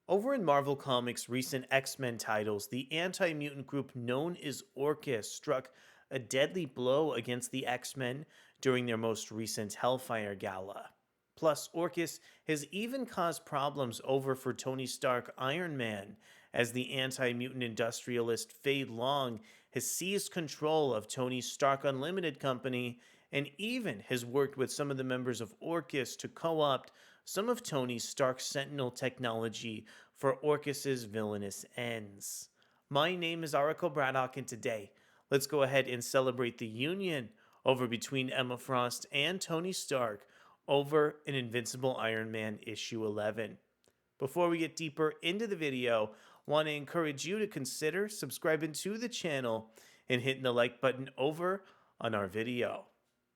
Over in Marvel Comics' recent X-Men titles, the anti-mutant group known as Orchis struck a deadly blow against the X-Men during their most recent Hellfire Gala. Plus, Orchis has even caused problems over for Tony Stark Iron Man, as the anti-mutant industrialist Fade Long has seized control of Tony Stark Unlimited Company and even has worked with some of the members of Orchis to co-opt some of Tony Stark's Sentinel technology for Orcus's villainous ends. My name is Arakel Braddock, and today, let's go ahead and celebrate the union over between Emma Frost and Tony Stark over an Invincible Iron Man issue 11. Before we get deeper into the video, I want to encourage you to consider subscribing to the channel and hitting the like button over on our video.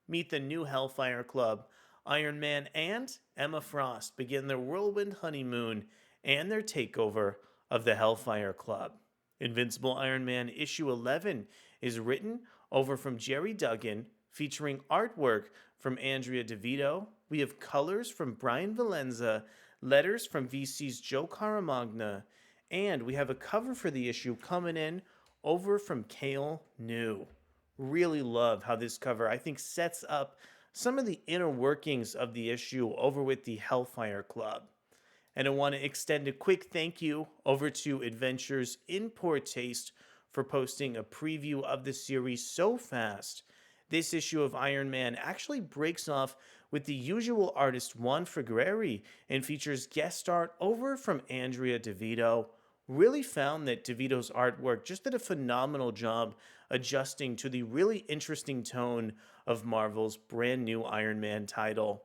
Meet the new Hellfire Club. Iron Man and Emma Frost begin their whirlwind honeymoon and their takeover of the Hellfire Club. Invincible Iron Man issue 11 is written over from Gerry Duggan, featuring artwork from Andrea Di Vito. We have colors from Bryan Valenza, letters from VC's Joe Caramagna, and we have a cover for the issue coming in over from Kael Ngu. Really love how this cover, I think, sets up some of the inner workings of the issue over with the Hellfire Club. And I want to extend a quick thank you over to Adventures in Poor Taste for posting a preview of the series so fast. This issue of Iron Man actually breaks off with the usual artist Juan Frigeri and features guest art over from Andrea Di Vito. Really found that Di Vito's artwork just did a phenomenal job adjusting to the really interesting tone of Marvel's brand new Iron Man title.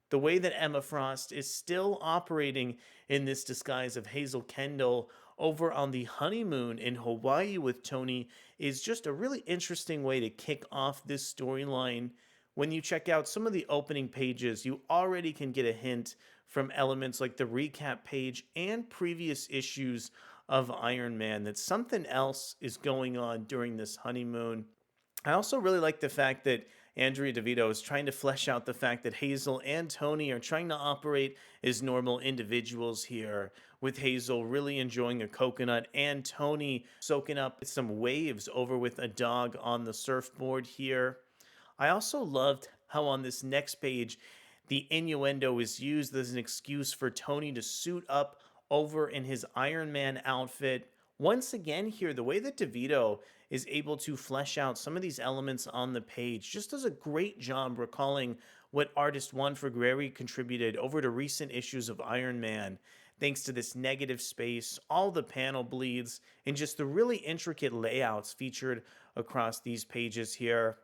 The way that Emma Frost is still operating in this disguise of Hazel Kendall over on the honeymoon in Hawaii with Tony is just a really interesting way to kick off this storyline. When you check out some of the opening pages, you already can get a hint from elements like the recap page and previous issues of Iron Man that something else is going on during this honeymoon. I also really like the fact that Andrea Di Vito is trying to flesh out the fact that Hazel and Tony are trying to operate as normal individuals here, with Hazel really enjoying a coconut and Tony soaking up some waves over with a dog on the surfboard here. I also loved how on this next page, the innuendo is used as an excuse for Tony to suit up over in his Iron Man outfit. Once again here, the way that Di Vito is able to flesh out some of these elements on the page just does a great job recalling what artist Juan Frigeri contributed over to recent issues of Iron Man, thanks to this negative space, all the panel bleeds, and just the really intricate layouts featured across these pages here.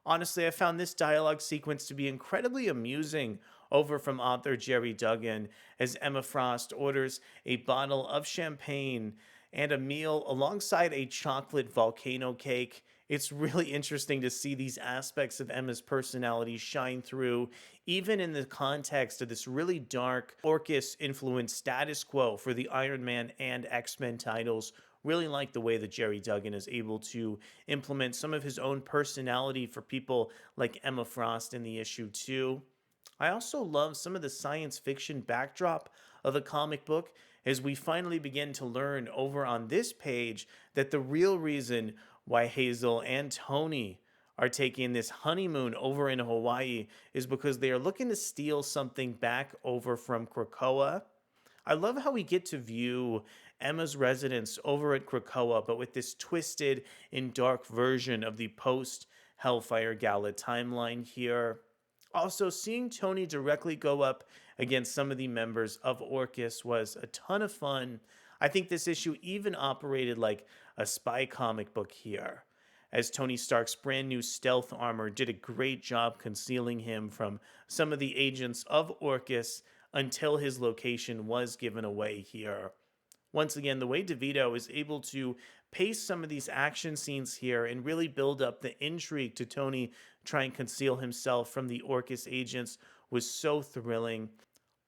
Honestly, I found this dialogue sequence to be incredibly amusing over from author Gerry Duggan, as Emma Frost orders a bottle of champagne and a meal alongside a chocolate volcano cake. It's really interesting to see these aspects of Emma's personality shine through, even in the context of this really dark, Orcus-influenced status quo for the Iron Man and X-Men titles. Really like the way that Gerry Duggan is able to implement some of his own personality for people like Emma Frost in the issue too. I also love some of the science fiction backdrop of the comic book, as we finally begin to learn over on this page that the real reason why Hazel and Tony are taking this honeymoon over in Hawaii is because they are looking to steal something back over from Krakoa. I love how we get to view Emma's residence over at Krakoa, but with this twisted and dark version of the post-Hellfire Gala timeline here. Also, seeing Tony directly go up against some of the members of Orchis was a ton of fun. I think this issue even operated like a spy comic book here, as Tony Stark's brand new stealth armor did a great job concealing him from some of the agents of Orchis until his location was given away here. Once again, the way Di Vito is able to pace some of these action scenes here and really build up the intrigue to Tony try and conceal himself from the Orchis agents was so thrilling.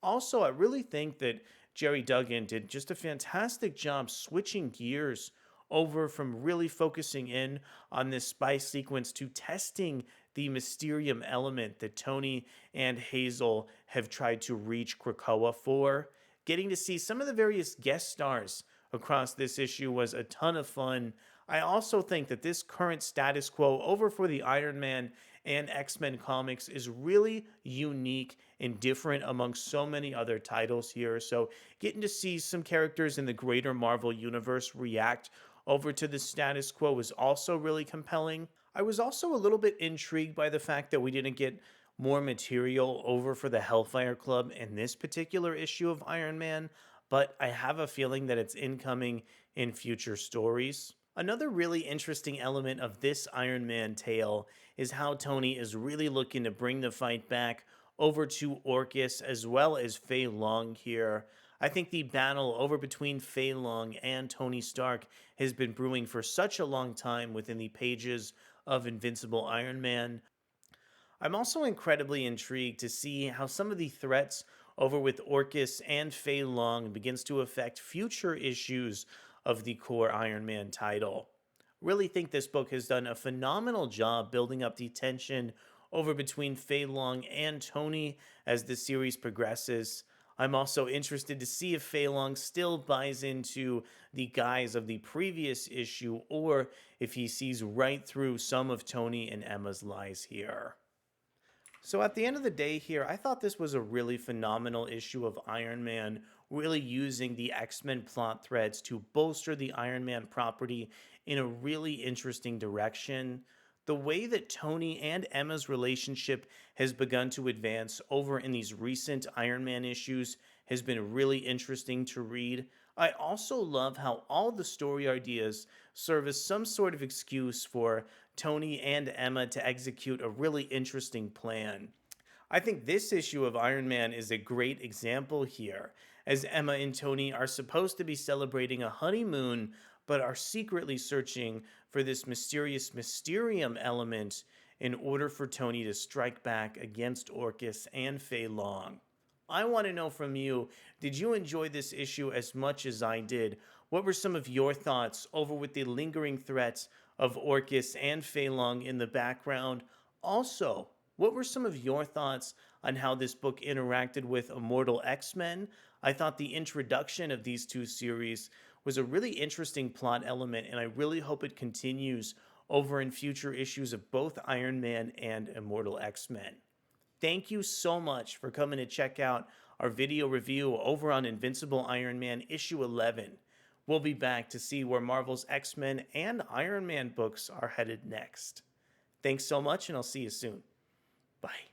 Also, I really think that Gerry Duggan did just a fantastic job switching gears over from really focusing in on this spy sequence to testing the Mysterium element that Tony and Hazel have tried to reach Krakoa for. Getting to see some of the various guest stars across this issue was a ton of fun. I also think that this current status quo over for the Iron Man and X-Men comics is really unique and different amongst so many other titles here. So getting to see some characters in the greater Marvel universe react over to the status quo was also really compelling. I was also a little bit intrigued by the fact that we didn't get more material over for the Hellfire Club in this particular issue of Iron Man, but I have a feeling that it's incoming in future stories. Another really interesting element of this Iron Man tale is how Tony is really looking to bring the fight back over to Orcus as well as Fei Long here. I think the battle over between Fei Long and Tony Stark has been brewing for such a long time within the pages of Invincible Iron Man. I'm also incredibly intrigued to see how some of the threats over with Orcus and Fei Long begins to affect future issues of the core Iron Man title. Really think this book has done a phenomenal job building up the tension over between Fei Long and Tony as the series progresses. I'm also interested to see if Fei Long still buys into the guise of the previous issue or if he sees right through some of Tony and Emma's lies here. So at the end of the day here, I thought this was a really phenomenal issue of Iron Man, really using the X-Men plot threads to bolster the Iron Man property in a really interesting direction. The way that Tony and Emma's relationship has begun to advance over in these recent Iron Man issues has been really interesting to read. I also love how all the story ideas serve as some sort of excuse for Tony and Emma to execute a really interesting plan. I think this issue of Iron Man is a great example here, as Emma and Tony are supposed to be celebrating a honeymoon, but are secretly searching for this mysterious Mysterium element in order for Tony to strike back against Orcus and Fei Long. I want to know from you, did you enjoy this issue as much as I did? What were some of your thoughts over with the lingering threats of Orcus and Fei Long in the background? Also, what were some of your thoughts on how this book interacted with Immortal X-Men? I thought the introduction of these two series was a really interesting plot element, and I really hope it continues over in future issues of both Iron Man and Immortal X-Men. Thank you so much for coming to check out our video review over on Invincible Iron Man issue 11. We'll be back to see where Marvel's X-Men and Iron Man books are headed next. Thanks so much, and I'll see you soon. Bye.